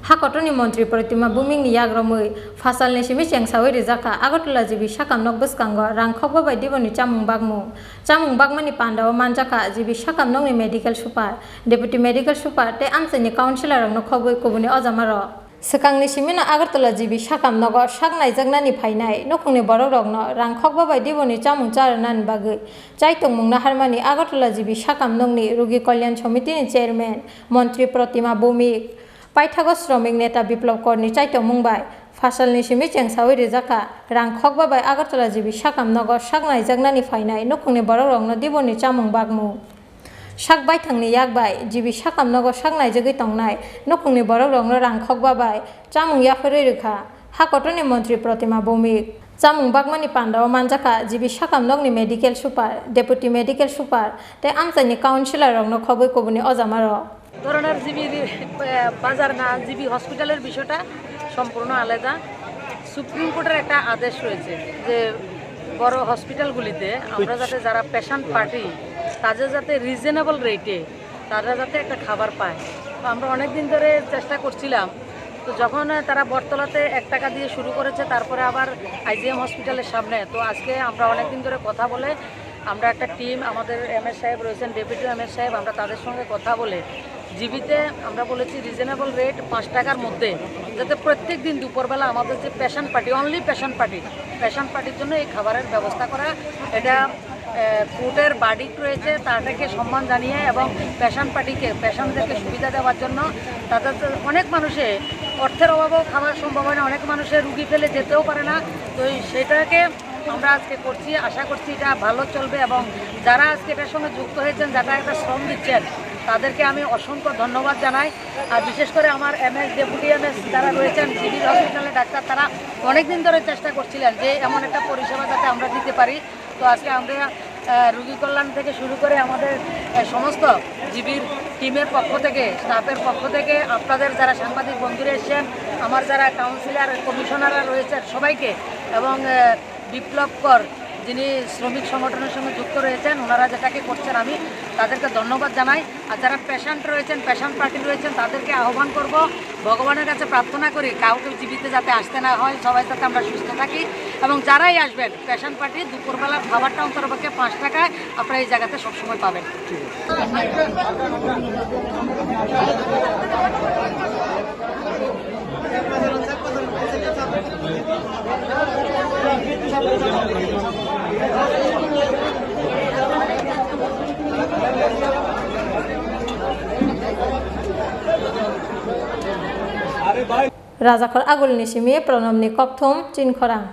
हाकटनि मन्त्री प्रतिमा बुमिंनि याग्रमै फासालनि सिमि चेंसावै रिजाखा आगरतला जिबि साकामनक बसकांग रांखकबा बायदिबनि चामुं बागमनि पान्डाव मानजाखा जिबि साकामनकनि मेडिकेल सुपार डेपुटी मेडिकेल सुपार ते आमसाइनि काउन्सिलरनो खबै कबुनि अजामार सिगांनि सिमिना आगरतला जिबि साकामनक सागनायजागनानि फायनाय नखुंनि बरकरकनो रांखकबा बायदिबनि चामुं चारनानि बागै चाइतंमुंना हारमानि आगरतला जिबि साकामनकनि रुगि कल्याण समितिनि चेयरमेन मन्त्री प्रतिमा बुमिक पाइथागो श्रमिक नेता बिप्लब करनि चाइतों मुंबाई फासलनि सिमि चेंसावै रिजाखा रांखक बाबाय आगरतला जिबि साकामनगर सागनाय जागनानि फायनाय नखुंनि बरकरकनो दिबनि चामुं बागमु साग बायथांनि यागबाय जिबि साकामनगर सागनाय जगै तंनाय नखुंनि बरकरकनो रांखक बाबाय चामुं याफोरै रेखा हाकटनि मन्त्री प्रतिमा भौमिक चामुं बागमानि पान्डाव मानजाखा जिबि साकामनगनि मेडिकेल सुपार डेपुटी मेडिकेल सुपार ते आमसाइनि काउन्सिलरनो खबै कबुनि अजामार ধরনের জিবি বাজার না জিবি হসপিটালের বিষয়টা সম্পূর্ণ আলাদা। সুপ্রিম কোর্টের একটা আদেশ রয়েছে যে বড় হসপিটালগুলিতে আমরা যাতে যারা পেশেন্ট পার্টি তাদের যাতে রিজনেবল রেটে তারা যাতে একটা খাবার পায়। তো আমরা অনেক দিন ধরে চেষ্টা করছিলাম। তো যখন তারা বটতলাতে 1 টাকা দিয়ে শুরু করেছে তারপরে আবার আইজিএম হসপিটালের সামনে, তো আজকে আমরা অনেক দিন ধরে কথা বলে আমরা একটা টিম আমাদের এমএস সাহেব রয়েছেন, ডেপুটি এমএস সাহেব, আমরা তাদের সঙ্গে কথা বলে জিবিতে আমরা বলেছি রিজনেবল রেট 5 টাকার মধ্যে যাতে প্রত্যেক দিন দুপুরবেলা আমাদের যে পেশেন্ট পার্টি অনলি পেশেন্ট পার্টির জন্য এই খাবারের ব্যবস্থা করা। এটা কোর্টের বার্ডিক্ট রয়েছে, তাদেরকে সম্মান জানিয়ে এবং পেশেন্টদেরকে সুবিধা দেওয়ার জন্য তাদের অনেক মানুষে অর্থের অভাবেও খাবার সম্ভব হয় না, অনেক মানুষের রুগী ফেলে যেতেও পারে না। তো সেটাকে আমরা আজকে করছি, আশা করছি এটা ভালো চলবে এবং যারা আজকে এটার সঙ্গে যুক্ত হয়েছেন, যারা একটা শ্রম দিচ্ছেন তাদেরকে আমি অসংখ্য ধন্যবাদ জানাই। আর বিশেষ করে আমার এমএস ডেপুটি এমএস যারা রয়েছেন সিভিল হসপিটালের ডাক্তার, তারা অনেক দিন ধরে চেষ্টা করছিলেন যে এমন একটা পরিষেবা যাতে আমরা দিতে পারি। তো আজকে আমরা রোগী কল্যাণ থেকে শুরু করে আমাদের সমস্ত জিবির টিমের পক্ষ থেকে, স্টাফের পক্ষ থেকে, আপনাদের যারা সাংবাদিক বন্ধুরা এসেছেন, আমার যারা কাউন্সিলর কমিশনাররা রয়েছেন সবাইকে, এবং বিপ্লব কর যিনি শ্রমিক সংগঠনের সঙ্গে যুক্ত রয়েছেন, ওনারা যেটাকে করছেন আমি তাদেরকে ধন্যবাদ জানাই। আর যারা পেশেন্ট রয়েছেন, পেশেন্ট পার্টি রয়েছেন, তাদেরকে আহ্বান করব, ভগবানের কাছে প্রার্থনা করি কাউকে জীবিতে যাতে আসতে না হয়, সবাই যাতে আমরা সুস্থ থাকি। এবং যারাই আসবেন পেশেন্ট পার্টি দুপুরবেলার খাবারটা অন্তরপক্ষে 5 টাকায় আপনারা এই জায়গাতে সবসময় পাবেন। राजाखर आगुलनि सिमि प्रणबनि ककथुम चिनखरां।